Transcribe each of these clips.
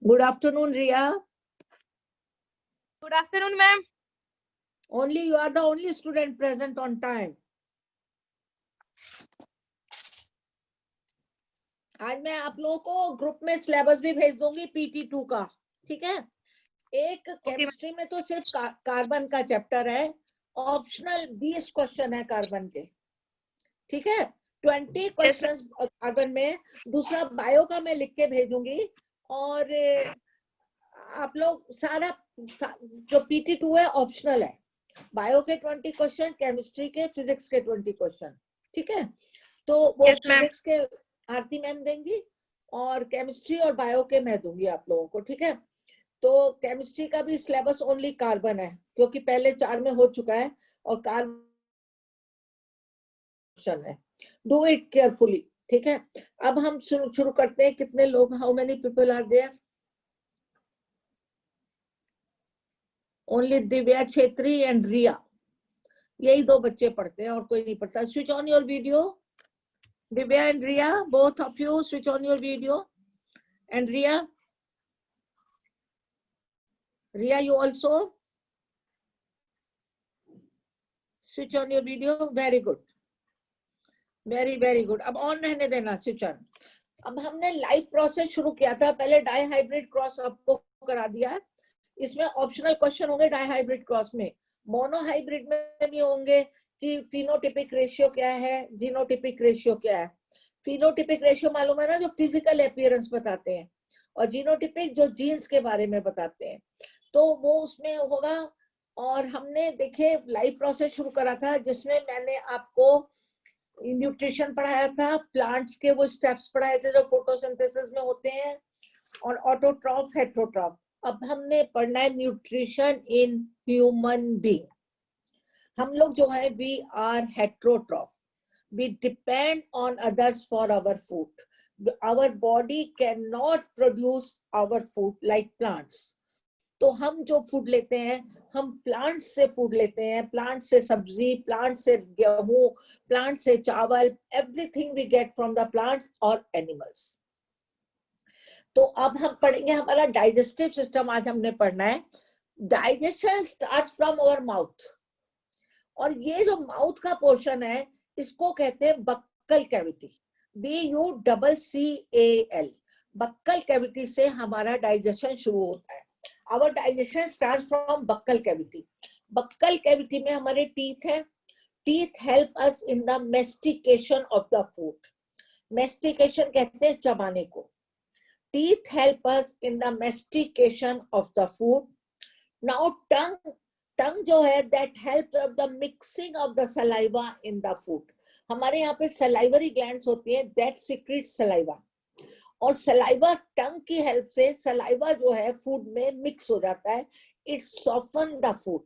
Good afternoon, Ria. Good afternoon, ma'am. Only you are the only student present on time. आज मैं आप लोगों को ग्रुप में सिलेबस भी भेज दूंगी PT2 का, ठीक है? एक केमिस्ट्री में तो सिर्फ कार्बन का चैप्टर है, ऑप्शनल 20 क्वेश्चन है कार्बन के, ठीक है? 20 क्वेश्चंस कार्बन में, दूसरा बायो का मैं लिख के भेजूंगी और आप लोग सारा जो PT2 है ऑप्शनल है, बायो के 20 क्वेश्चन, केमिस्ट्री के, फिजिक्स के 20 क्वेश्चन, ठीक है? तो वो फिजिक्स के आरती मैम देंगी और केमिस्ट्री और बायो के मैं दूंगी आप लोगों को, ठीक है? तो केमिस्ट्री का भी सिलेबस ओनली कार्बन है क्योंकि पहले 4 में हो चुका है और कार्बन है। डू इट केयरफुली, ठीक है? अब हम शुरू करते हैं। कितने लोग, how many people are there? Only Divya Chhetri and Ria, यही 2 बच्चे पढ़ते हैं और कोई नहीं पढ़ता। Switch on your video, Divya and Ria, both of you switch on your video. And Ria, you also switch on your video. Very good, very good. अब on रहने देना, स्विच ऑन। अब हमने लाइव प्रोसेस शुरू किया था, पहले dihybrid cross आपको करा दिया। इसमें ऑप्शनल क्वेश्चन होंगे डाइहाइब्रिड क्रॉस में, मोनोहाइब्रिड में भी होंगे कि फिनोटिपिक रेशियो क्या है, जीनोटिपिक रेशियो क्या है। फिनोटिपिक रेशियो मालूम है ना, जो फिजिकल अपीयरेंस बताते हैं, और जीनोटिपिक जो जीन्स के बारे में बताते हैं, तो वो उसमें होगा। और हमने देखे लाइव प्रोसेस शुरू करा था जिसमें मैंने आपको न्यूट्रिशन पढ़ाया था, प्लांट्स के वो स्टेप्स पढ़ाए थे जो फोटोसिंथेसिस में होते हैं, और ऑटोट्रॉफ, हेट्रोट्रॉफ। अब हमने पढ़ना है न्यूट्रिशन इन ह्यूमन बीइंग। हम लोग जो है we are heterotroph, we depend on others for our food. Our body cannot produce our food like plants. तो हम जो फूड लेते हैं, हम प्लांट से फूड लेते हैं, प्लांट से सब्जी, प्लांट से गेहूं, प्लांट से चावल, everything we get from the plants और एनिमल्स। तो अब हम पढ़ेंगे हमारा डाइजेस्टिव सिस्टम। आज हमने पढ़ना है digestion starts from our mouth, और ये जो माउथ का पोर्शन है इसको कहते हैं buccal cavity, BUCCAL। Buccal cavity से हमारा डाइजेशन शुरू होता है। Our digestion start from buccal cavity. Buccal cavity में हमारे टीथ है। Teeth help us in the mastication of the food. Mastication कहते हैं चबाने को। Teeth help us in the mastication of the food. Now tongue जो है that help of the mixing of the saliva in the food. हमारे यहाँ पे salivary glands होती है दैट सीक्रेट सलाइवा, और सलाइवा टंग की हेल्प से सलाइवा जो है फूड में मिक्स हो जाता है। It soften the food.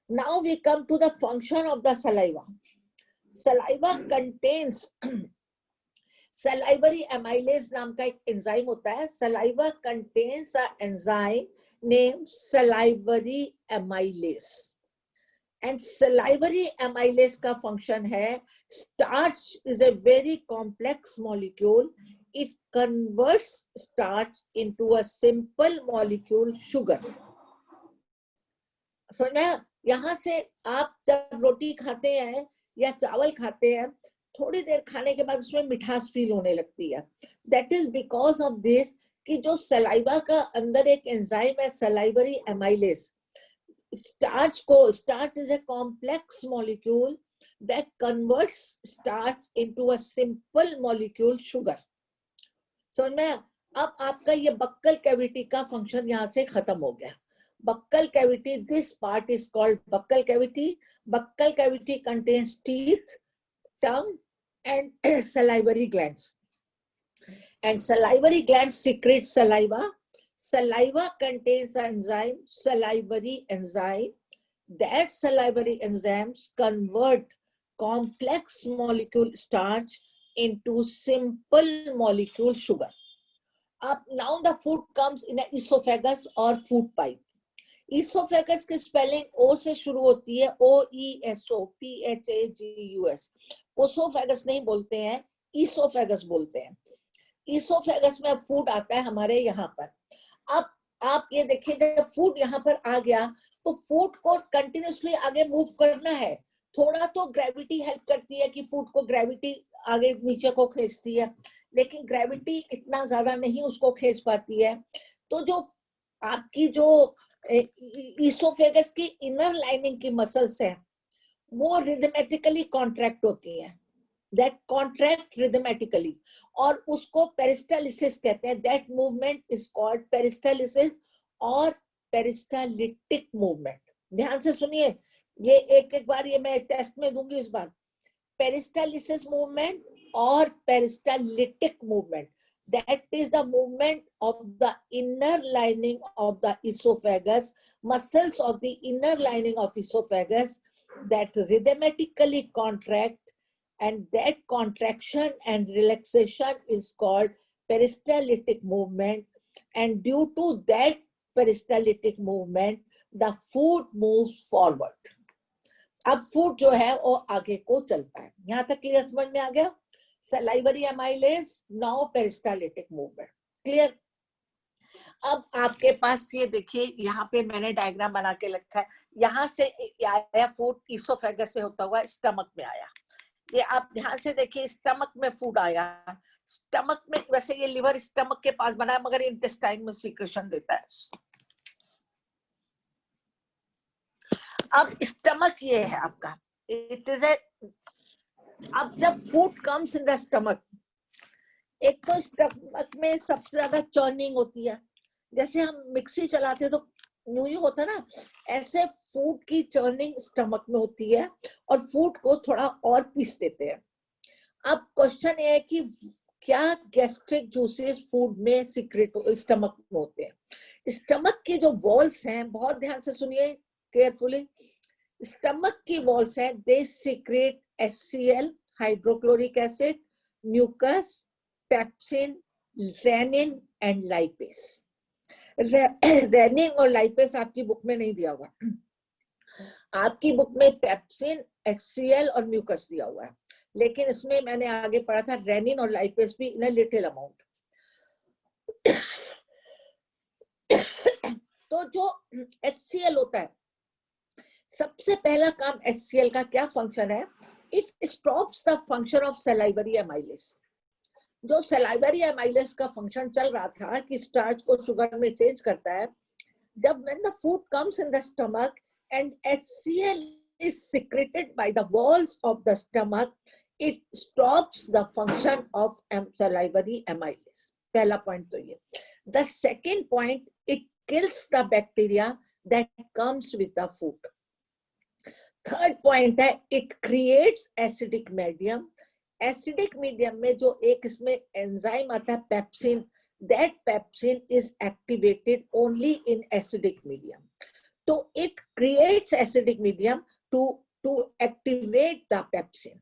Now we come to the function of the saliva. Saliva contains salivary amylase नाम का एक एंजाइम होता है। Saliva contains a enzyme named salivary amylase, and salivary amylase का function है, starch is a very complex molecule. It converts starch into a simple molecule sugar. समझ में? यहाँ से आप जब रोटी खाते हैं या चावल खाते हैं, थोड़ी देर खाने के बाद उसमें मिठास फील होने लगती है। That is because of this कि जो सलाइवा का अंदर एक एंजाइम है salivary amylase, starch is a complex molecule that converts starch into a simple molecule sugar. समझ में? अब आपका ये बक्कल कैविटी का फंक्शन यहाँ से खत्म हो गया। Buccal cavity, this part is called buckle cavity. Buccal cavity contains teeth, tongue and salivary glands, and salivary glands secrete saliva. Saliva contains an enzyme, salivary enzyme. That salivary enzymes convert complex molecule starch into simple molecule sugar. Up now the food comes in an esophagus or food pipe. Esophagus की spelling O से शुरू होती है, OESOPHAGUS। Oesophagus नहीं बोलते हैं, oesophagus बोलते हैं। ईसोफेगस में फूड आता है हमारे यहाँ पर। अब आप ये देखिए, जब फूड यहाँ पर आ गया तो फूड को कंटिन्यूसली आगे मूव करना है। थोड़ा तो ग्रेविटी हेल्प करती है कि फूड को ग्रेविटी आगे नीचे को खींचती है, लेकिन ग्रेविटी इतना ज्यादा नहीं उसको खींच पाती है। तो जो आपकी जो ईसोफेगस की इनर लाइनिंग की मसल्स है वो रिदमेटिकली कॉन्ट्रैक्ट होती हैं, that contract rhythmatically, और उसको पेरिस्टालिसिस कहते हैं। that movement is called peristalsis और पेरिस्टालिटिक मूवमेंट। ध्यान से सुनिए, ये एक एक बार ये मैं टेस्ट में दूंगी इस बार। पेरिस्टालिसिस मूवमेंट और पेरिस्टालिटिक movement, that is the movement of the inner lining of the esophagus, muscles of the inner lining of esophagus that rhythmically contract, and that contraction and relaxation is called peristaltic movement, and due to that peristaltic movement the food moves forward। अब food जो है वो आगे को चलता है। यहाँ तक क्लियर समझ में आ गया? Salivary amylase, now peristaltic movement, clear? अब आपके पास ये देखिए, यहाँ पे मैंने डायग्राम बना के रखा है। यहाँ से आया फूड, ईसोफेगस से होता हुआ स्टमक में आया। ये आप ध्यान से देखिए, स्टमक में फूड आया। स्टमक में, वैसे ये लिवर स्टमक के पास बना है मगर इंटेस्टाइन में सीक्रेशन देता है। अब स्टमक ये है आपका, इट इज ए, अब जब food comes in the stomach, एक तो स्टमक में सबसे ज्यादा चर्निंग होती है। जैसे हम मिक्सी चलाते हैं तो यूं ही होता है ना, ऐसे फूड की चर्निंग स्टमक में होती है और फूड को थोड़ा और पीस देते हैं। अब क्वेश्चन ये है कि क्या गैस्ट्रिक जूसेस फूड में सीक्रेट स्टमक में होते हैं? स्टमक की जो वॉल्स हैं, बहुत ध्यान से सुनिए केयरफुली, स्टमक की वॉल्स हैं, they secrete HCl, hydrochloric acid, mucus, pepsin, rennin and lipase. Renin और लाइपेस आपकी बुक में नहीं दिया हुआ, आपकी बुक में पेप्सिन, HCl और म्यूकस दिया हुआ है, लेकिन इसमें मैंने आगे पढ़ा था रेनिन और लाइपेस भी इन अ लिटिल अमाउंट। तो जो HCl होता है, सबसे पहला काम HCl का क्या फंक्शन है? It stops the function of salivary amylase. जो सलाइवरी एमाइलेज का फंक्शन चल रहा था कि स्टार्च को शुगर में चेंज करता है, जब when the food comes in the stomach and HCl is secreted by the walls of the stomach, it stops the function of salivary amylase। पहला पॉइंट तो ये। The second point, it kills the bacteria that comes with the food। Third point है, it creates acidic medium। Acidic medium में जो एक इसमें enzyme आता है pepsin, that pepsin is activated only in acidic medium, so it creates acidic medium to activate the pepsin।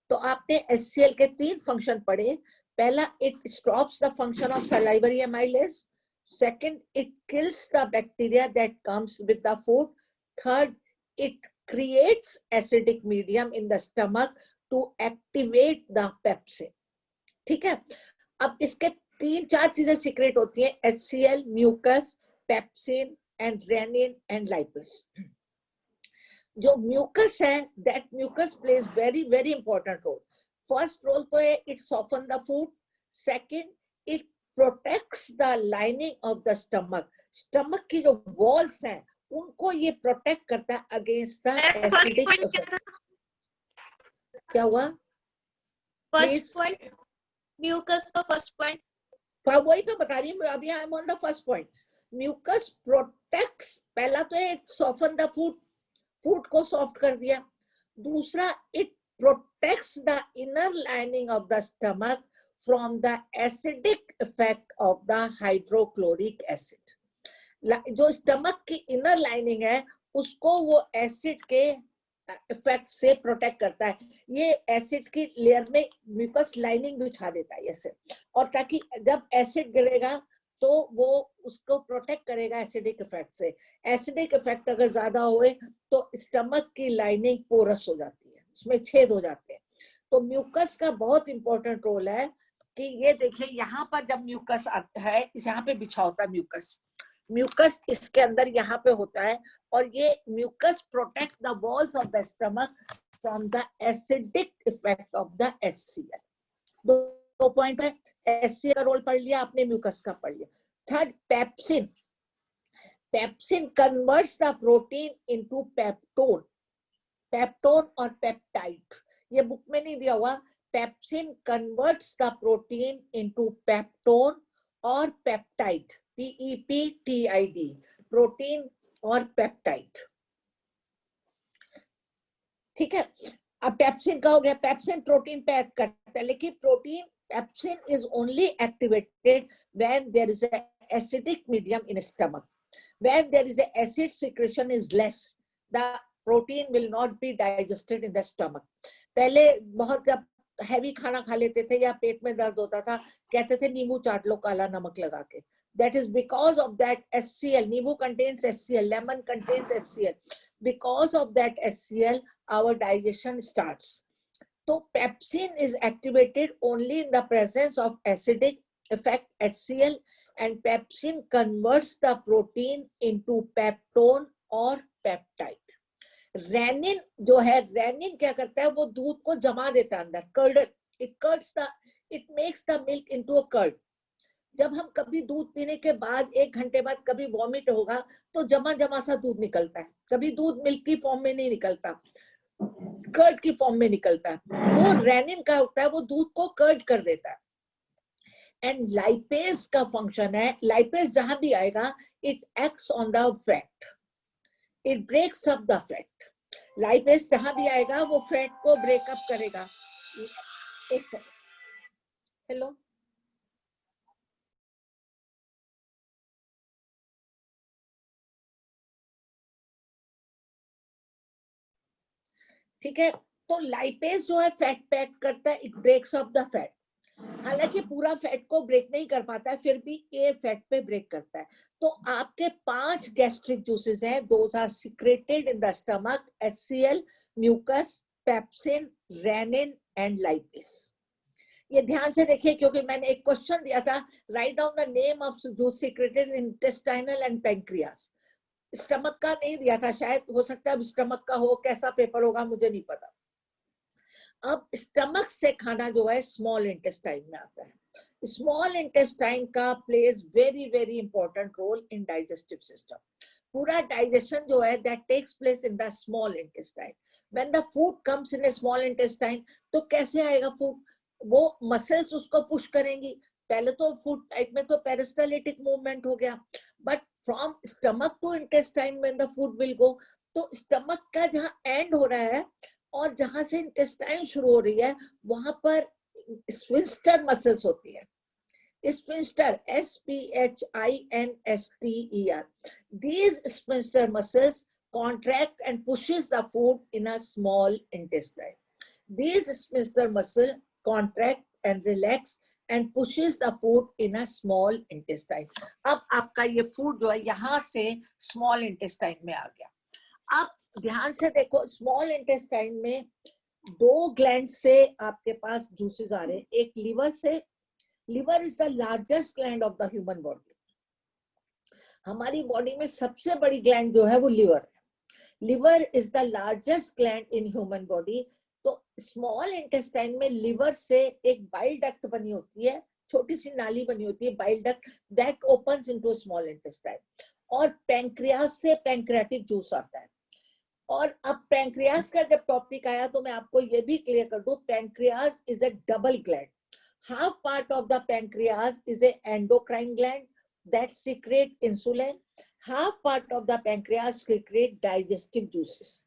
तो आपने HCl के 3 फंक्शन पढ़े। पहला, it stops the function of salivary amylase, second, it kills the bacteria that comes with the food, third, it creates acidic medium in the stomach to activate the pepsin। ठीक है? अब इसके 3-4 चीजें secret होती हैं, HCl, mucus, pepsin and rennin and lipase. जो mucus है, that mucus plays very very important role. First role तो है it soften the food, second it protects the lining of the stomach. Stomach की जो walls हैं उनको ये protect करता है अगेंस्ट द एसिडिक इफेक्ट। क्या हुआ? फर्स्ट पॉइंट म्यूकस का फर्स्ट पॉइंट, वही मैं बता रही हूँ अभी। I am on the first point. Mucus protects, पहला तो है सॉफ्टन द फूड, फूड को सॉफ्ट कर दिया। दूसरा, it protects the inner lining of the stomach from the acidic effect of the hydrochloric acid. जो स्टमक की इनर लाइनिंग है उसको वो एसिड के इफेक्ट से प्रोटेक्ट करता है। ये एसिड की लेयर में म्यूकस लाइनिंग बिछा देता है ऐसे, और ताकि जब एसिड गिरेगा तो वो उसको प्रोटेक्ट करेगा एसिडिक इफेक्ट से। एसिडिक इफेक्ट अगर ज्यादा हुए तो स्टमक की लाइनिंग पोरस हो जाती है, उसमें छेद हो जाते हैं। तो म्यूकस का बहुत इंपॉर्टेंट रोल है कि ये देखिए यहाँ पर जब म्यूकस आता है, इस यहाँ पे बिछा होता है म्यूकस, म्यूकस इसके अंदर यहाँ पे होता है, और ये mucus protect the walls of the stomach from the acidic effect of the HCl। दो पॉइंट है, HCl का रोल पढ़ लिया आपने, म्यूकस का पढ़ लिया। Third, pepsin. Pepsin converts the protein into peptone, peptone और पेप्टाइड, ये बुक में नहीं दिया हुआ। Pepsin converts the protein into peptone और पेप्टाइड, PEPTID, प्रोटीन और पेप्टाइड। ठीक है, अब पेप्सिन का हो गया, पेप्सिन प्रोटीन पे एक्ट करता है, लेकिन protein pepsin is only activated when there is a acidic medium in stomach. When there is a acid secretion is less, the protein will not be digested in the stomach. पहले बहुत जब heavy खाना खा लेते थे या पेट में दर्द होता था, कहते थे नींबू चाट लो काला नमक लगा के। That is because of that HCl. नींबू contains HCl, lemon contains HCl. Because of that HCl, our digestion starts. So pepsin is activated only in the presence of acidic effect HCl, and pepsin converts the protein into peptone और peptide. Rennin जो है, rennin क्या करता है, वो दूध को जमा देता है अंदर, curd, it makes the milk into a curd. जब हम कभी दूध पीने के बाद 1 घंटे बाद कभी वॉमिट होगा तो जमा जमा सा दूध निकलता है, कभी दूध मिल्क की फॉर्म में नहीं निकलता, कर्ड की फॉर्म में निकलता है। वो रेनिन का होता है, वो दूध को कर्ड कर देता है। एंड लाइपेज का फंक्शन है, लाइपेज जहां भी आएगा, it acts on the fat, it breaks up the fat. Lipase जहां भी आएगा वो फैट को ब्रेकअप करेगा। एक सेकंड, हेलो, ठीक है। तो लाइपेज जो है फैट पैक करता है, it breaks up the fat. हालांकि पूरा फैट को ब्रेक नहीं कर पाता है, फिर भी ये फैट पे ब्रेक करता है। तो आपके 5 गैस्ट्रिक जूसेस हैं, those are secreted in the stomach, HCl, mucus, pepsin, rennin and lipase. ये ध्यान से देखिए, क्योंकि मैंने एक क्वेश्चन दिया था, write down the name of juice secreted in intestinal and pancreas. Stomach का नहीं दिया था, शायद हो सकता है स्टमक का हो, कैसा पेपर होगा मुझे नहीं पता। अब स्टमक से खाना जो है स्मॉल इंटेस्टाइन में आता है। स्मॉल इंटेस्टाइन का plays very very important role in digestive system. पूरा डाइजेशन जो है that takes place in the small intestine. When the food comes in a small intestine, तो कैसे आएगा फूड, वो मसल्स उसको पुश करेंगी। पहले तो फूड टाइप में तो पेरिस्टालिटिक मूवमेंट हो गया, but from stomach to intestine when the food will go, तो स्टमक का जहां एंड हो रहा है और जहां से इंटेस्टाइन शुरू हो रही है, वहां पर स्फिंक्टर मसल्स होती है। Sphincter, SPHINSTER, these sphincter muscles contract and pushes the food in a small intestine. These sphincter muscle contract and relax and pushes the food in a small intestine. अब आपका ये फूड जो है यहाँ से small intestine में आ गया। अब ध्यान से देखो, स्मॉल इंटेस्टाइन में 2 ग्लैंड से आपके पास जूसेस आ रहे हैं, एक लिवर से। Liver is the largest gland of the human body. हमारी बॉडी में सबसे बड़ी ग्लैंड जो है वो लिवर है। Liver is the largest gland in human body. तो स्मॉल इंटेस्टाइन में लिवर से एक बाइल डक्ट बनी होती है, छोटी सी नाली बनी होती है, bile duct, that opens into small intestine. और पैंक्रियास से पैंक्रियाटिक जूस आता है। और अब पैंक्रियास का जब टॉपिक आया तो मैं आपको ये भी क्लियर कर दूं, pancreas is a double gland. Half part of the pancreas is a endocrine gland that secrete insulin. Half part of the pancreas secrete digestive juices.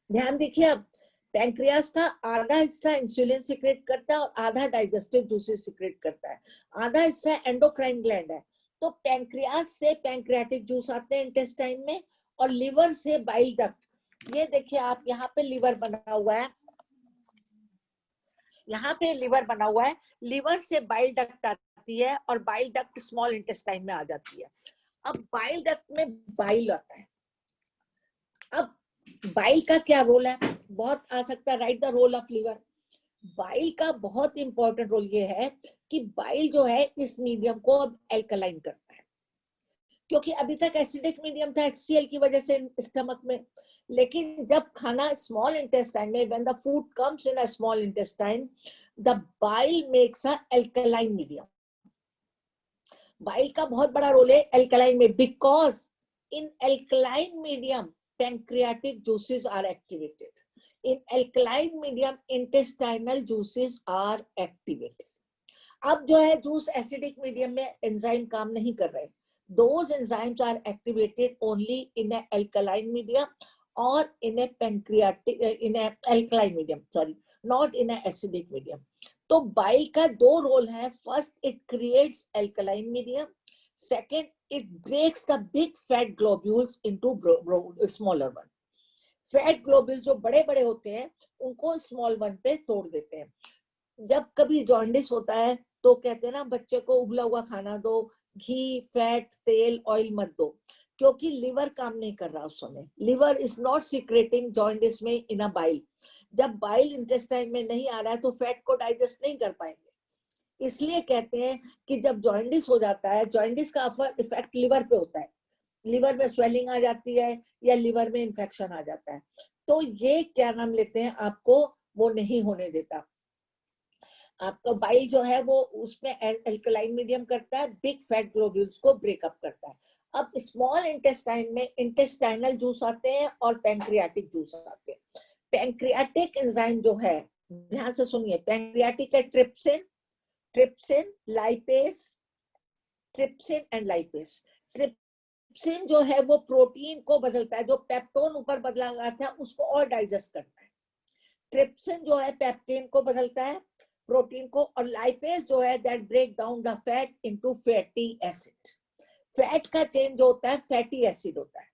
ध्यान देखिए, अब पैंक्रियास का आधा हिस्सा इंसुलिन सिक्रेट करता है और आधा डाइजेस्टिव जूसेस सिक्रेट करता है, आधा हिस्सा एंडोक्राइन ग्लैंड है। तो पैंक्रियास से पैंक्रियाटिक जूस आते हैं इंटेस्टाइन में, और लिवर से बाइल डक्ट। ये देखिए आप, यहाँ पे लिवर बना हुआ है, यहाँ पे लिवर बना हुआ है, लिवर से बाइल डक्ट आती है और बाइल डक्ट स्मॉल इंटेस्टाइन में आ जाती है। अब बाइल डक्ट में बाइल आता है। अब बाइल का क्या रोल है, बहुत आ सकता है, right the role of liver. Bile का बहुत इंपॉर्टेंट रोल ये है कि बाइल जो है इस मीडियम को अब एल्कलाइन करता है, क्योंकि अभी तक एसिडिक मीडियम था HCl की वजह से स्टमक में, लेकिन जब खाना स्मॉल इंटेस्टाइन में, when the food comes in a small intestine, the bile makes a alkaline medium. Bile का बहुत बड़ा रोल है एल्कलाइन में, because in alkaline medium pancreatic juices are activated, in alkaline medium intestinal juices are activated. अब जो है juice acidic medium में enzyme काम नहीं कर रहे, those enzymes are activated only in a alkaline medium or in a pancreatic in a alkaline medium, sorry, not in a acidic medium. तो bile का दो रोल है, first it creates alkaline medium, second it breaks the big fat globules into smaller one. Fat globule जो बड़े बड़े होते हैं उनको स्मॉल वन पे तोड़ देते हैं। जब कभी जॉन्डिस होता है तो कहते हैं ना बच्चे को उबला हुआ खाना दो, घी, फैट, तेल, ऑयल मत दो, क्योंकि लिवर काम नहीं कर रहा उस समय, liver is not secreting jaundice में इन अ बाइल। जब बाइल इंटेस्टाइन में नहीं आ रहा है तो फैट को डाइजेस्ट नहीं कर पाएंगे, इसलिए कहते हैं कि जब जॉन्डिस हो जाता है, जॉन्डिस का इफेक्ट लिवर पे होता है, लिवर में स्वेलिंग आ जाती है या लिवर में इंफेक्शन आ जाता है, तो ये क्या नाम लेते हैं आपको वो नहीं होने देता। आपका बाइल जो है वो उसमें एल्कलाइन मीडियम करता है, बिग फैट ग्लोब्यूल्स को ब्रेकअप करता है। अब स्मॉल इंटेस्टाइन में इंटेस्टाइनल जूस आते हैं और पैंक्रियाटिक जूस आते हैं। पैंक्रियाटिक एंजाइम जो है, ध्यान से सुनिए, पैंक्रियाटिक है trypsin, trypsin, lipase, trypsin and lipase. Trypsin जो है वो प्रोटीन को बदलता है, जो पेप्टोन ऊपर बदला गया था उसको और डाइजेस्ट करता है। ट्रिप्सिन जो है पेप्टिन को बदलता है, प्रोटीन को, और लाइपेज जो है that break down the fat into fatty acid. Fat का चेंज जो होता है फैटी एसिड होता है,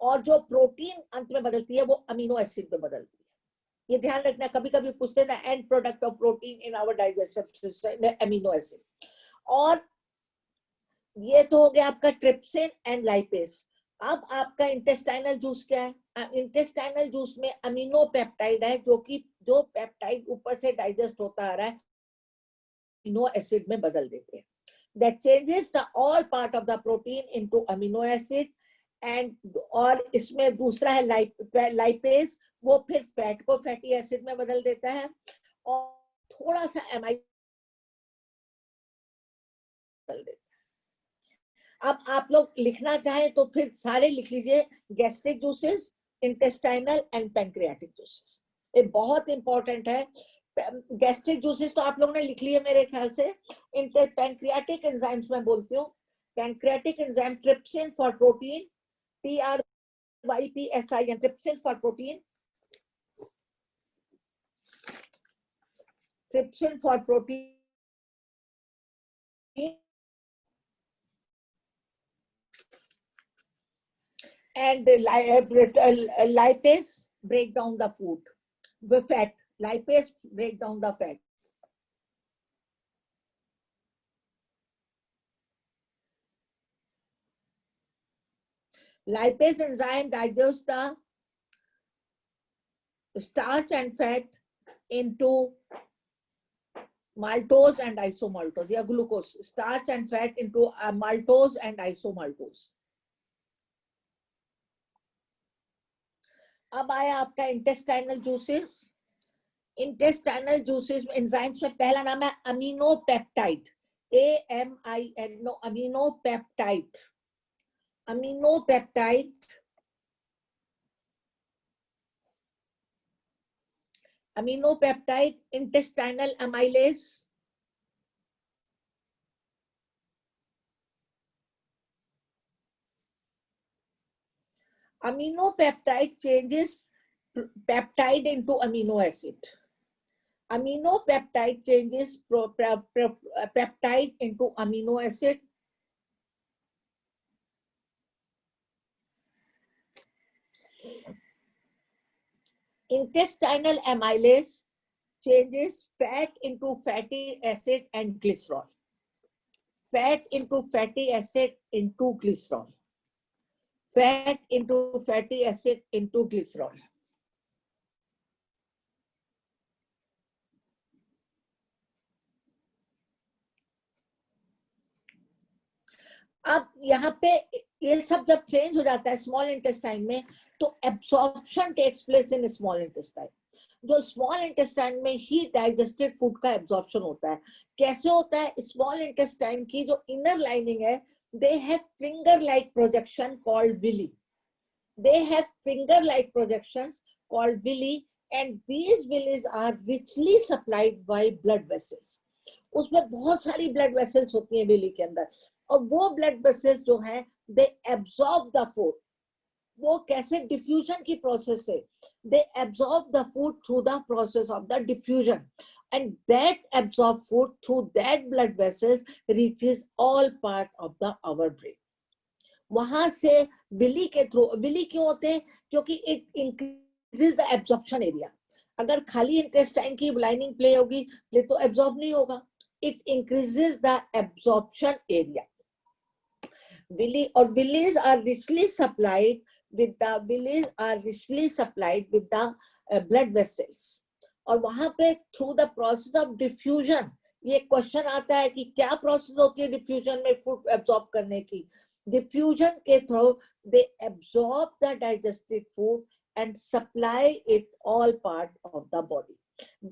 और जो प्रोटीन अंत में बदलती है वो अमीनो एसिड में बदलती है। ये ध्यान रखना, कभी कभी पूछते हैं end product of protein in our digestive system amino acid. और ये तो हो गया आपका ट्रिप्सिन एंड लाइपेज। अब आपका इंटेस्टाइनल जूस क्या है? इंटेस्टाइनल जूस में अमीनो पेप्टाइड है, जो पेप्टाइड ऊपर से डाइजेस्ट होता आ रहा है अमीनो एसिड में बदल देते हैं। That changes the all part of the protein into amino acid, and और इसमें दूसरा है लाइपेज, वो फिर फैट को फैटी एसिड में बदल देता है, और थोड़ा सा एमाइड बदल देता है। अब आप लोग लिखना चाहें तो फिर सारे लिख लीजिए, gastric juices, intestinal and pancreatic juices. ये बहुत इंपॉर्टेंट है। गैस्ट्रिक जूसेस तो आप लोगों ने लिख लिए मेरे ख्याल से। पैंक्रियाटिक एंजाइम्स में बोलती हूँ, pancreatic enzyme trypsin for protein, TRYPSIN, trypsin for protein, trypsin for protein, and lipase break down the food, the fat, lipase break down the fat. Lipase enzyme digests the starch and fat into maltose and isomaltose, या glucose, starch and fat into maltose and isomaltose. अब आया आपका intestinal juices. Intestinal juices enzymes में पहला नाम है amino peptide, AMINO, amino peptide, amino peptide, amino peptide, intestinal amylase, amino peptide changes peptide into amino acid, amino peptide changes peptide into amino acid, intestinal amylase changes fat into fatty acid and glycerol, fat into fatty acid into glycerol, fat into fatty acid into glycerol. अब यहाँ पे ये सब जब change हो जाता है small intestine में, तो absorption takes place in small intestine. जो स्मॉल इंटेस्टाइन में ही डाइजेस्टेड फूड का एब्सॉर्प्शन होता है। कैसे होता है? स्मॉल इंटेस्टाइन की जो इनर लाइनिंग है, they have finger like projection called villi. They have finger-like projections called villi, and these villis are richly supplied by blood vessels. उसमें बहुत सारी blood vessels होती हैं विली के अंदर, और वो blood vessels जो हैं, they absorb the food. वो कैसे? डिफ्यूजन की प्रोसेस से they absorb the food through the process of the diffusion, and that absorbed food through that blood vessels reaches all part of the our brain. वहां से Willie के through, Willie क्यों होते हैं? क्योंकि it increases the absorption area. अगर खाली intestine की लाइनिंग प्ले होगी तो एब्जॉर्ब नहीं होगा। It increases the absorption area. Villi और villis are richly supplied with the villis are richly supplied with the blood vessels, और वहां पे through the process of diffusion. ये क्वेश्चन आता है कि क्या प्रोसेस होती है डिफ्यूजन में फूड एब्जॉर्ब करने की? Diffusion के through they absorb the digested food and supply it all part of the body.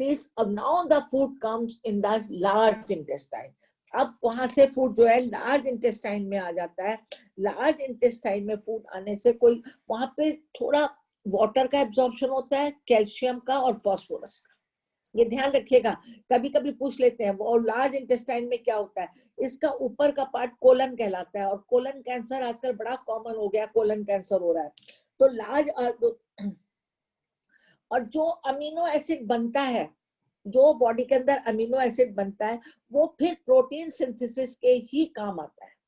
This now the food comes in the large intestine. अब वहां से फूड जो है लार्ज इंटेस्टाइन में आ जाता है। लार्ज इंटेस्टाइन में फूड आने से कोई वहां पे थोड़ा वाटर का एब्जॉर्प्शन होता है, कैल्शियम का और फास्फोरस का। ये ध्यान रखिएगा, कभी कभी पूछ लेते हैं वो लार्ज इंटेस्टाइन में क्या होता है। इसका ऊपर का पार्ट कोलन कहलाता है, और कोलन कैंसर आजकल बड़ा कॉमन हो गया, कोलन कैंसर हो रहा है। तो लार्ज और जो अमीनो एसिड बनता है, जो बॉडी के अंदर अमीनो एसिड बनता है, वो फिर प्रोटीन सिंथेसिस के ही काम आता है।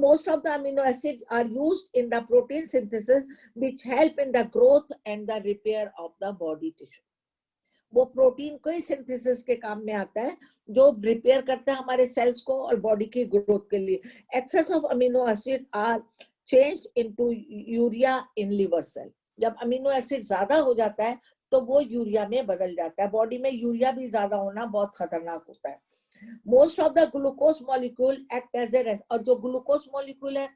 Most of the amino acids are used in the protein synthesis, which help in the growth and the repair of the body tissue. वो प्रोटीन को ही सिंथेसिस के काम में आता है, जो रिपेयर करता है हमारे सेल्स को और बॉडी की ग्रोथ के लिए। Excess of amino acid are changed into urea in liver cell. जब अमीनो एसिड ज्यादा हो जाता है तो वो यूरिया में बदल जाता है। बॉडी में यूरिया भी ज्यादा होना बहुत खतरनाक होता है। Most of the glucose molecule act as a, और जो ग्लूकोज मॉलिक्यूल है,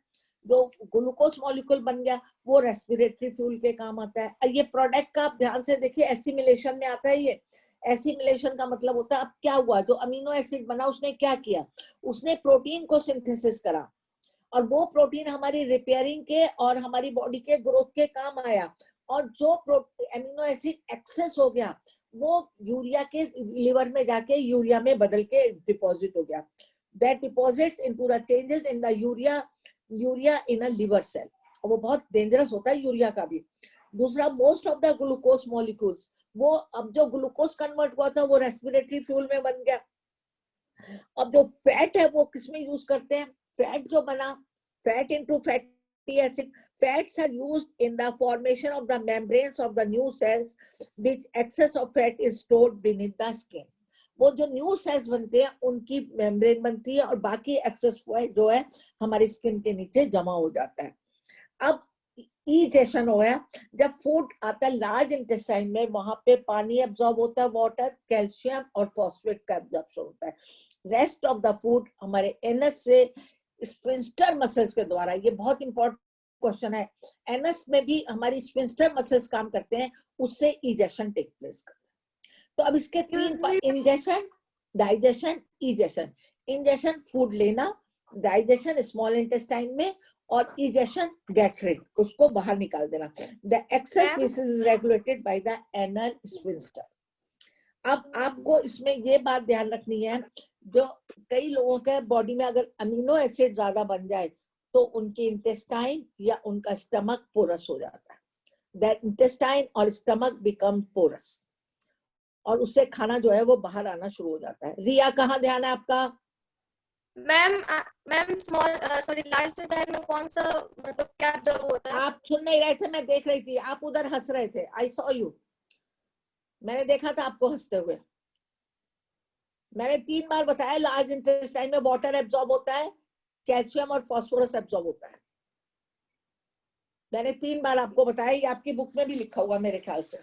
जो ग्लूकोज मॉलिक्यूल बन गया, वो रेस्पिरेटरी फ्यूल के काम आता है। ये प्रोडक्ट का आप ध्यान से देखिए, एसिमिलेशन में आता है। ये एसिमिलेशन का मतलब होता है अब क्या हुआ, जो अमीनो एसिड बना उसने क्या किया, उसने प्रोटीन को सिंथेसिस करा, और वो प्रोटीन हमारी रिपेयरिंग के और हमारी बॉडी के ग्रोथ के काम आया। और जो अमीनो एसिड एक्सेस हो गया, वो यूरिया के लिवर में जाके यूरिया में बदल के डिपॉजिट हो गया। That deposits into the changes in the urea in a liver cell, और वो बहुत डेंजरस होता है यूरिया का भी। दूसरा, most of the glucose molecules, वो अब जो ग्लूकोज कन्वर्ट हुआ था वो रेस्पिरेटरी फ्यूल में बन गया। अब जो फैट है वो किसमें यूज करते हैं? फैट जो बना, fat into fatty acid, fats are used in the formation of the membranes of the new cells, which excess of fat is stored beneath the skin. वो जो न्यू सेल्स बनते हैं उनकी मेम्ब्रेन बनती है, और बाकी एक्सेस जो है हमारी स्किन के नीचे जमा हो जाता है। अब इजेशन हो गया, जब फूड आता है लार्ज इंटेस्टाइन में, वहां पे पानी एब्जॉर्ब होता है, वाटर, कैल्शियम और फॉस्फेट का एब्जॉर्प्शन होता है। रेस्ट ऑफ द फूड हमारे एनस से स्फिंक्टर मसल्स के द्वारा, ये बहुत इंपॉर्टेंट क्वेश्चन है, एनस में भी हमारी स्फिंक्टर मसल्स काम करते हैं, उससे इजेशन टेक प्लेस करता है। तो अब इसके तीन part, ingestion, digestion, egestion. Ingestion food लेना, डाइजेशन स्मॉल इंटेस्टाइन में, और इजेशन गेट रिड, उसको बाहर निकाल देना। The excess is regulated by the anal sphincter. अब आपको इसमें ये बात ध्यान रखनी है, जो कई लोगों के बॉडी में अगर अमीनो एसिड ज्यादा बन जाए तो उनकी इंटेस्टाइन या उनका स्टमक पोरस हो जाता है। दैट इंटेस्टाइन और स्टमक बिकम पोरस, और उससे खाना जो है वो बाहर आना शुरू हो जाता है। रिया, कहाँ ध्यान है आपका? Ma'am small sorry large intestine में कौन सा मतलब क्या जब होता है? आप सुन नहीं रहे थे, मैं देख रही थी, आप उधर हंस रहे थे। आई सॉ यू, मैंने देखा था आपको हंसते हुए। मैंने 3 बार बताया, लार्ज इंटेस्टाइन में वाटर एब्जॉर्ब होता है, कैल्शियम और फास्फोरस एब्जॉर्ब होता है। मैंने 3 बार आपको बताया, ये आपकी बुक में भी लिखा हुआ मेरे ख्याल से।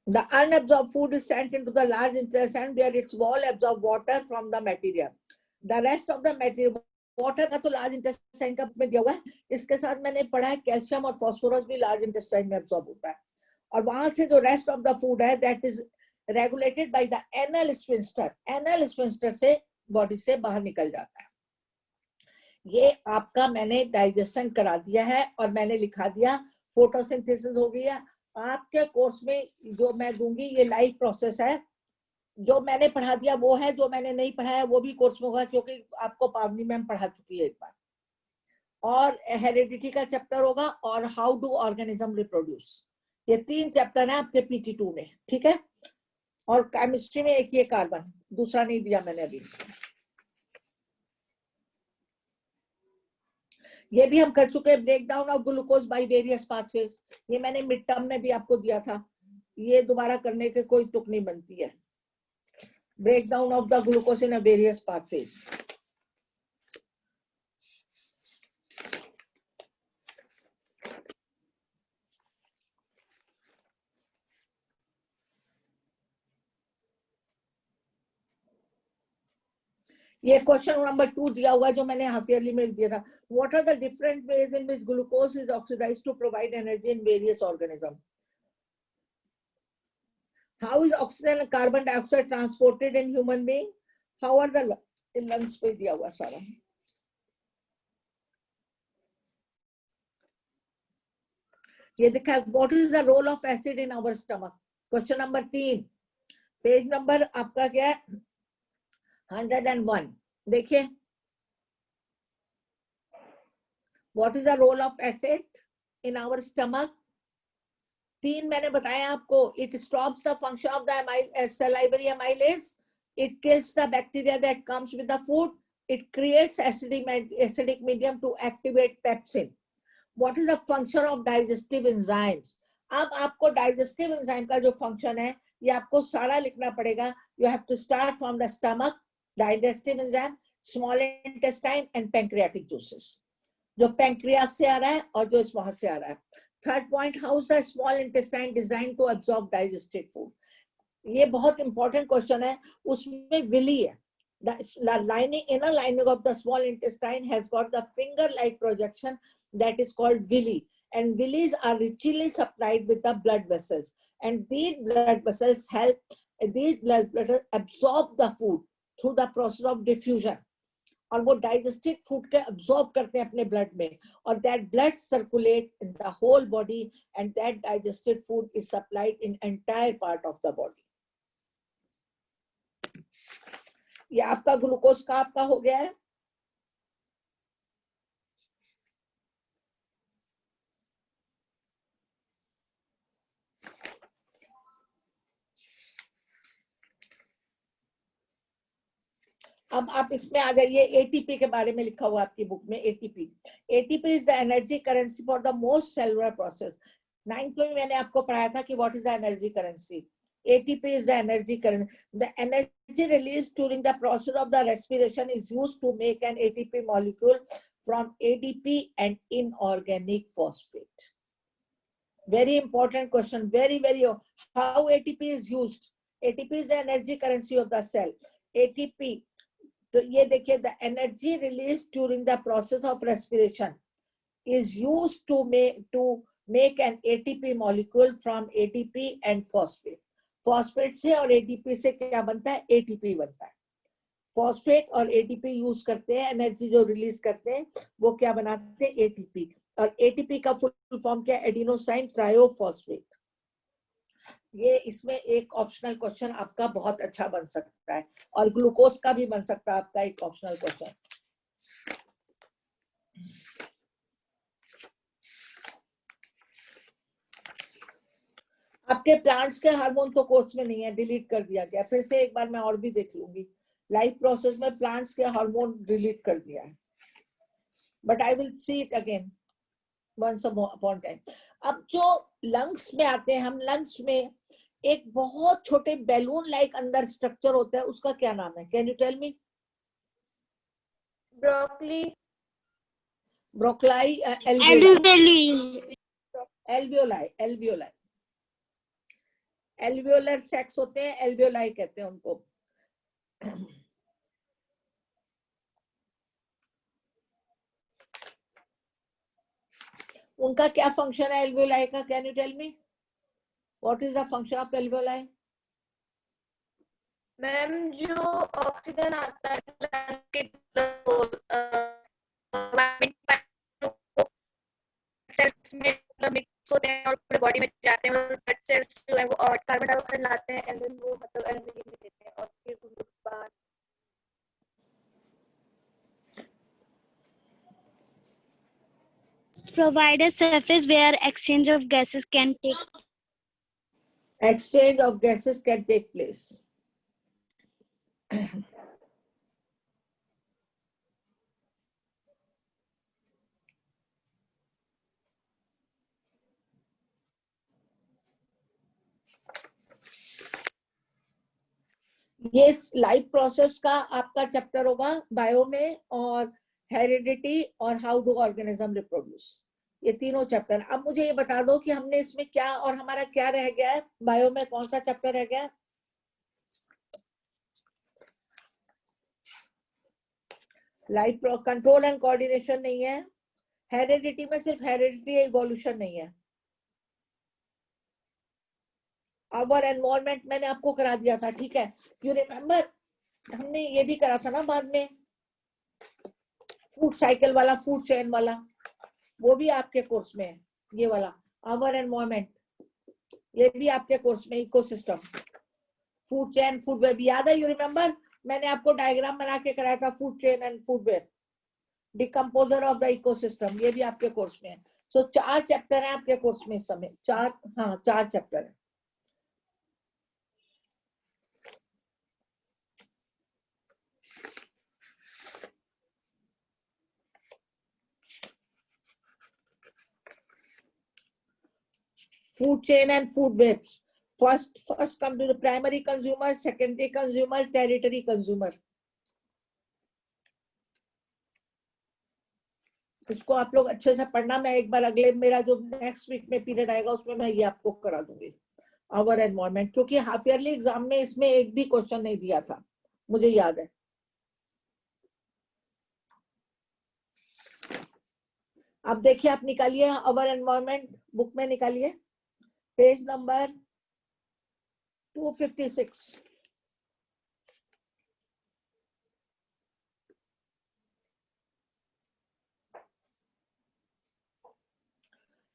The unabsorbed food is sent into the large intestine where its wall absorb water from the material. The rest of the material, water का तो large intestine का में दिया हुआ है, इसके साथ मैंने पढ़ा है कैल्शियम और फास्फोरस भी large intestine में absorb होता है, और वहां से जो rest of the food है that is regulated by the anal sphincter. Anal sphincter से body से बाहर निकल जाता है. ये आपका मैंने डाइजेशन करा दिया है और मैंने लिखा दिया फोटोसिंथेसिस हो गया. आपके कोर्स में जो मैं दूंगी ये लाइव प्रोसेस है, जो मैंने पढ़ा दिया वो है, जो मैंने नहीं पढ़ाया वो भी कोर्स में होगा क्योंकि आपको पावनी मैम पढ़ा चुकी है एक बार. और हेरिडिटी का चैप्टर होगा और हाउ डू ऑर्गेनिज्म रिप्रोड्यूस. ये 3 चैप्टर है आपके PT2 में, ठीक है. और केमिस्ट्री में एक ये कार्बन, दूसरा नहीं दिया मैंने अभी. ये भी हम कर चुके हैं. Break down of glucose by various pathways, ये मैंने मिड टर्म में भी आपको दिया था. ये दोबारा करने के कोई तुक नहीं बनती है. Break down of the glucose in various pathways. ये क्वेश्चन नंबर 2 दिया हुआ जो मैंने हाफ ईयरली में दिया था. What are the different ways in which glucose is oxidised to provide energy in various organism. How is oxygen and carbon dioxide transported in human being? How are the lungs पे दिया हुआ सारा. ये देखा. What is the role of acid in our stomach? Question number 3, page number आपका क्या है 101. देखिए, what is the role of acid in our stomach? 3 मैंने बताया आपको. It stops the function of the salivary amylase. It kills the bacteria that comes with the food. It creates acidic medium to activate pepsin. What is the function of digestive enzymes? अब आपको digestive enzyme का जो function है ये आपको सारा लिखना पड़ेगा. You have to start from the stomach, digestive enzyme, small intestine and pancreatic juices. जो pancreas से आ रहा है और जो इस वहां से आ रहा है. Third point, how is the small intestine designed to absorb digested food? ये बहुत important question है. उसमें villi है. The lining, inner lining of the small intestine has got the finger-like projection that is called villi, and villis are richly supplied with the blood vessels, and these blood vessels help these blood vessels absorb the food through the process of diffusion. और वो digested food के absorb करते हैं अपने blood में, और that blood circulate in the whole body and that digested food is supplied in entire part of the body. ये आपका ग्लूकोज का आपका हो गया है. अब आप इसमें आ जाइए. एटीपी के बारे में लिखा हुआ आपकी बुक में. ATP is the energy currency for the most cellular process. 9th में मैंने आपको पढ़ाया था कि what is the energy currency. ATP is the energy currency. The energy released during the process of the respiration is used to make an ATP molecule from ADP and inorganic phosphate. Very important question. Very. How ATP is used? ATP is the energy currency of the cell. ATP. तो ये देखिए, the energy released during the process of respiration is used to make an ATP molecule from ADP and phosphate. Phosphate से और ADP से क्या बनता है? ATP बनता है. फॉस्फेट और ADP यूज करते हैं, एनर्जी जो रिलीज करते हैं वो क्या बनाते हैं? ATP. और ATP का फुल फॉर्म क्या? एडिनोसाइन ट्रायोफॉस्फेट. ये इसमें एक ऑप्शनल क्वेश्चन आपका बहुत अच्छा बन सकता है, और ग्लूकोज का भी बन सकता है आपका एक ऑप्शनल क्वेश्चन. आपके प्लांट्स के हार्मोन तो कोर्स में नहीं है, डिलीट कर दिया गया. फिर से एक बार मैं और भी देख लूंगी. लाइफ प्रोसेस में प्लांट्स के हार्मोन डिलीट कर दिया है, but I will see it again once upon time. अब जो लंग्स में आते हैं, हम लंग्स में एक बहुत छोटे बैलून लाइक अंदर स्ट्रक्चर होता है, उसका क्या नाम है? Can you tell me? ब्रोकलाई. एल्वियोलाई. एल्वियोलर सैक्स होते हैं, एल्वियोलाई कहते हैं उनको। उनका क्या फंक्शन है एल्वियोलाई का? Can you tell me what is the function of alveoli? Ma'am जो ऑक्सीजन आता है सेल्स में मतलब मिक्स होते हैं और पूरे बॉडी में जाते हैं और ब्लड सेल्स जो है वो और कार्बन डाइऑक्साइड लाते हैं एंड देन वो मतलब एनर्जी देते हैं और फिर उसके बाद provide a surface where exchange of gases can take Exchange of gases can take place. ये लाइफ प्रोसेस का आपका चैप्टर होगा बायो में, और हेरिडिटी और हाउ डू ऑर्गेनिज्म रिप्रोड्यूस, ये तीनों चैप्टर। अब मुझे ये बता दो कि हमने इसमें क्या और हमारा क्या रह गया है बायो में, कौन सा चैप्टर रह गया है? लाइफ कंट्रोल एंड कोऑर्डिनेशन नहीं है, हेरिडिटी में सिर्फ हेरिडिटी इवोल्यूशन नहीं है, आवर एनवायरमेंट मैंने आपको करा दिया था, ठीक है, यू रिमेम्बर? हमने ये भी करा था ना बाद में, फूड साइकिल वाला, फूड चेन वाला, वो भी आपके कोर्स में है। ये वाला आवर एनवायरमेंट, ये भी आपके कोर्स में, ecosystem, food chain, food web, याद है? You remember? मैंने आपको डायग्राम बना के कराया था, food chain and food web, decomposer of the ecosystem, ये भी आपके कोर्स में है। सो 4 चैप्टर है आपके कोर्स में इस समय, 4, हाँ 4 चैप्टर है। Food chain and food webs. First come to the primary consumer, secondary consumer, territory consumer. इसको आप लोग अच्छे से पढ़ना। मैं एक बार अगले मेरा जो नेक्स्ट वीक में पीरियड आएगा उसमें मैं ये आपको करा दूंगी, आवर एनवायरमेंट, क्योंकि हाफ ईयरली एग्जाम में इसमें एक भी क्वेश्चन नहीं दिया था, मुझे याद है। आप देखिए, आप निकालिए आवर एनवायरमेंट, बुक में निकालिए, पेज नंबर 256।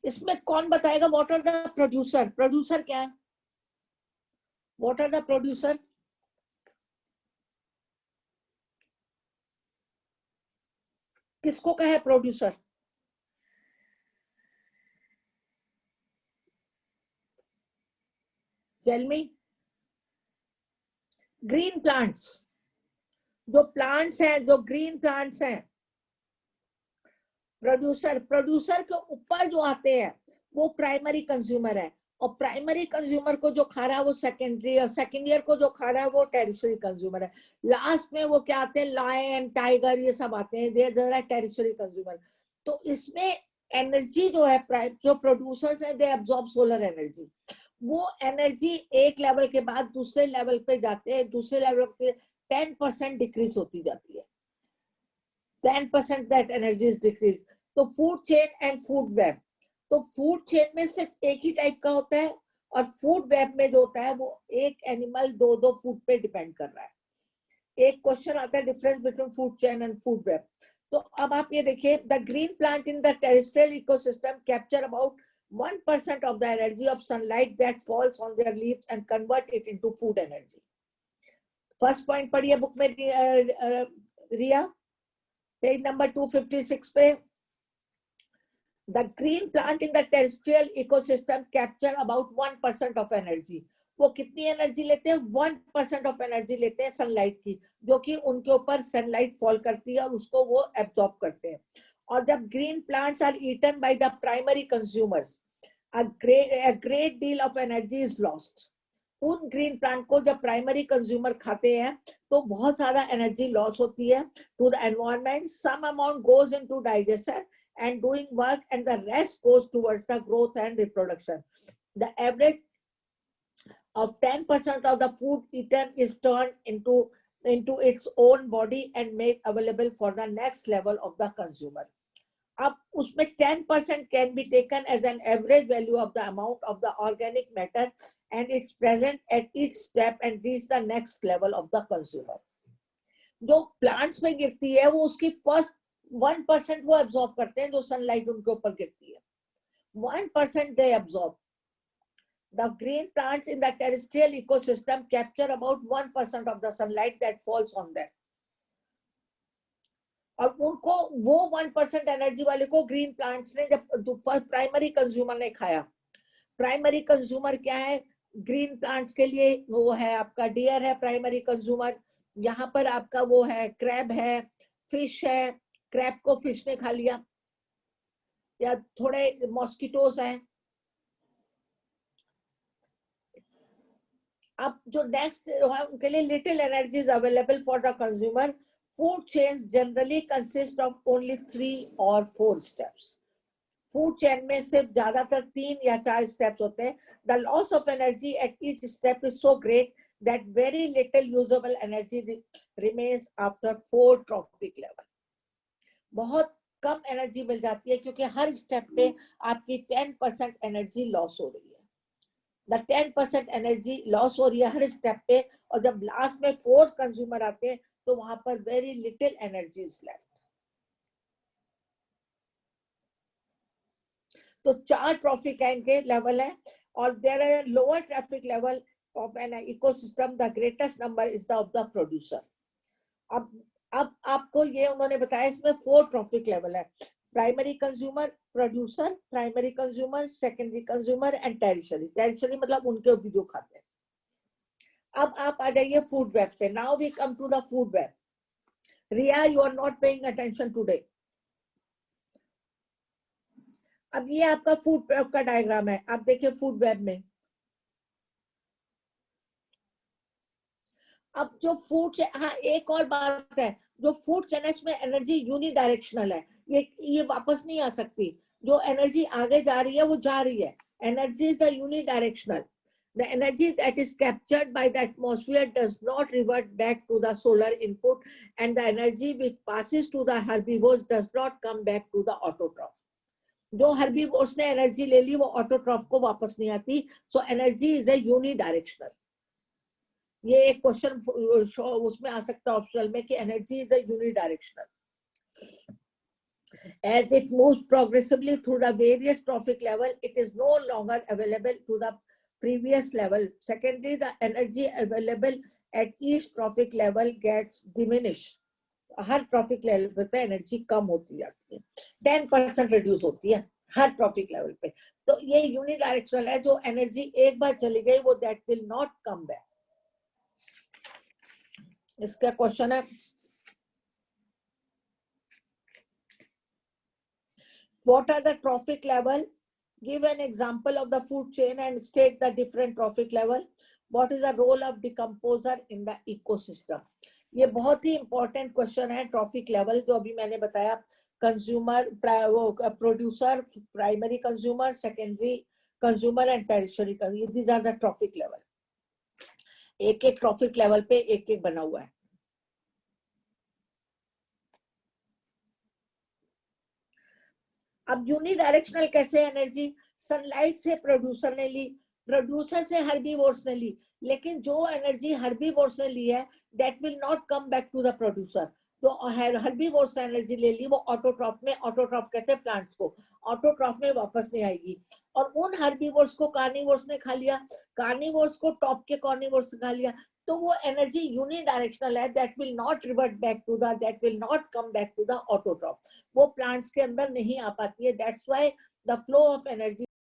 इसमें कौन बताएगा what are the producer? Producer क्या है? What are the producer? किसको कहे producer? Tell me. Green plants, जो प्लांट्स हैं, जो ग्रीन प्लांट्स हैं, प्रोड्यूसर। प्रोड्यूसर के ऊपर जो आते हैं वो प्राइमरी कंज्यूमर है, और प्राइमरी कंज्यूमर को जो खा रहा है वो सेकेंडरी, और सेकेंड ईयर को जो खा रहा है वो टेरिटरी कंज्यूमर है। लास्ट में वो क्या आते हैं? लायन, टाइगर, ये सब आते हैं, देयर आर टेरिटरी कंज्यूमर। तो इसमें एनर्जी जो है, जो प्रोड्यूसर्स हैं, दे एब्जॉर्ब सोलर एनर्जी। वो एनर्जी एक लेवल के बाद दूसरे लेवल पे जाते हैं, दूसरे लेवल पे 10% डिक्रीज होती जाती है, 10% दैट एनर्जी इज डिक्रीज। तो food chain and food web, तो फूड चेन में सिर्फ एक ही टाइप का होता है, और फूड वेब में जो होता है वो एक एनिमल दो फूड पे डिपेंड कर रहा है। एक क्वेश्चन आता है difference between food chain and food web. तो अब आप ये देखिए, the green plant in the terrestrial ecosystem capture about 1% of the energy of sunlight that falls on their leaves and convert it into food energy. First point पढ़िए book में, रिया, page number 256 पे। The green plant in the terrestrial ecosystem capture about 1% of energy. वो कितनी energy लेते हैं? 1% of energy लेते हैं sunlight की, जो कि उनके ऊपर सनलाइट फॉल करती है और उसको वो एब्जॉर्ब करते हैं। और जब green plants are eaten by the primary consumers, a great deal of energy is lost. उन ग्रीन प्लांट को जब प्राइमरी कंज्यूमर खाते हैं तो बहुत सारा एनर्जी लॉस होती है to the environment. Some amount goes into digestion and doing work, and the rest goes towards the growth and reproduction. The average of 10% of the food eaten is turned into its own body and made available for the next level of the consumer. अब उसमें 10% can be taken as an average value of the amount of the organic matter and it's present at each step and reach the next level of the consumer. जो plants में गिरती है वो उसकी first 1% वो absorb करते हैं जो सनलाइट उनके ऊपर गिरती है. 1% they absorb. The green plants in the terrestrial ecosystem capture about 1% of the sunlight that falls on them. और उनको वो 1% एनर्जी वाले को ग्रीन प्लांट्स ने जब प्राइमरी कंज्यूमर ने खाया. प्राइमरी कंज्यूमर क्या है ग्रीन प्लांट्स के लिए? वो है आपका डियर है प्राइमरी कंज्यूमर. यहाँ पर आपका वो है क्रैब है, फिश है. क्रैब को फिश ने खा लिया या थोड़े मॉस्किटोस हैं. अब जो नेक्स्ट है उनके लिए little energy is available for the consumer. Food chains generally consist of only 3 or 4 steps. Food chain में सिर्फ ज्यादातर 3 या 4 steps होते हैं. The loss of energy at each step is so great that very little usable energy remains after 4 trophic level. बहुत कम energy मिल जाती है क्योंकि हर स्टेप पे आपकी 10% एनर्जी लॉस हो रही है. The 10% एनर्जी लॉस हो रही है हर स्टेप पे और जब लास्ट में 4 कंज्यूमर आते हैं तो वहां पर very little energy is left. तो 4 ट्रॉफिक के लेवल है और there are lower trophic level of an ecosystem. The greatest number is the of the producer. अब आपको ये उन्होंने बताया इसमें 4 ट्रॉफिक लेवल है. Primary consumer, producer, primary consumer, secondary consumer and tertiary. Tertiary मतलब उनके भी जो खाते हैं. अब आप आ जाइए फूड वेब पे. Now we come to the food web. Riya you are not paying attention today. अब ये आपका फूड वेब का डायग्राम है. आप देखिए फूड वेब में अब जो फूड, हाँ एक और बात है, जो फूड चेन में एनर्जी यूनिडायरेक्शनल है. ये वापस नहीं आ सकती. जो एनर्जी आगे जा रही है वो जा रही है. Energy is unidirectional. The energy that is captured by the atmosphere does not revert back to the solar input and the energy which passes to the herbivores does not come back to the autotroph. जो herbivores ने energy ले ली वो autotroph को वापस नहीं आती. So energy is a unidirectional. ये एक क्वेश्चन उसमें आ सकता है ऑप्शनल में कि energy is a unidirectional. As it moves progressively through the various trophic level, it is no longer available to the previous level. Secondly, the energy available at each trophic level gets diminished. Her trophic level पे energy कम होती जाती है. 10% reduce होती है हर trophic level पे. तो ये unidirectional है. जो एनर्जी एक बार चली गई वो that will not come back. इसका क्वेश्चन है what are the trophic levels? Give an example of the food chain and state the different trophic level. What is the role of decomposer in the ecosystem? ये बहुत ही important question है. Trophic level जो अभी मैंने बताया, consumer, producer, primary consumer, secondary consumer and tertiary. these are the trophic level. एक एक ट्रॉफिक लेवल पे एक एक बना हुआ है. अब यूनिडायरेक्शनल कैसे एनर्जी? सनलाइट से प्रोड्यूसर ने ली, प्रोड्यूसर से हर्बीवोर्स ने ली, लेकिन जो एनर्जी हर्बीवोर्स ने ली है that will not come back to the producer. जो हर्बीवोर्स ने एनर्जी ले ली वो ऑटोट्रॉफ में, ऑटोट्रॉफ कहते हैं प्लांट्स को, ऑटोट्रॉफ में वापस नहीं आएगी. और उन हर्बीवोर्स को कार्निवोर्स ने खा लिया, कार्निवोर्स को टॉप के कार्निवोर्स ने खा लिया. तो वो एनर्जी यूनिडायरेक्शनल है. That will not revert back to the, that will not come back to the autotroph. वो प्लांट्स के अंदर नहीं आ पाती है. That's why the flow of energy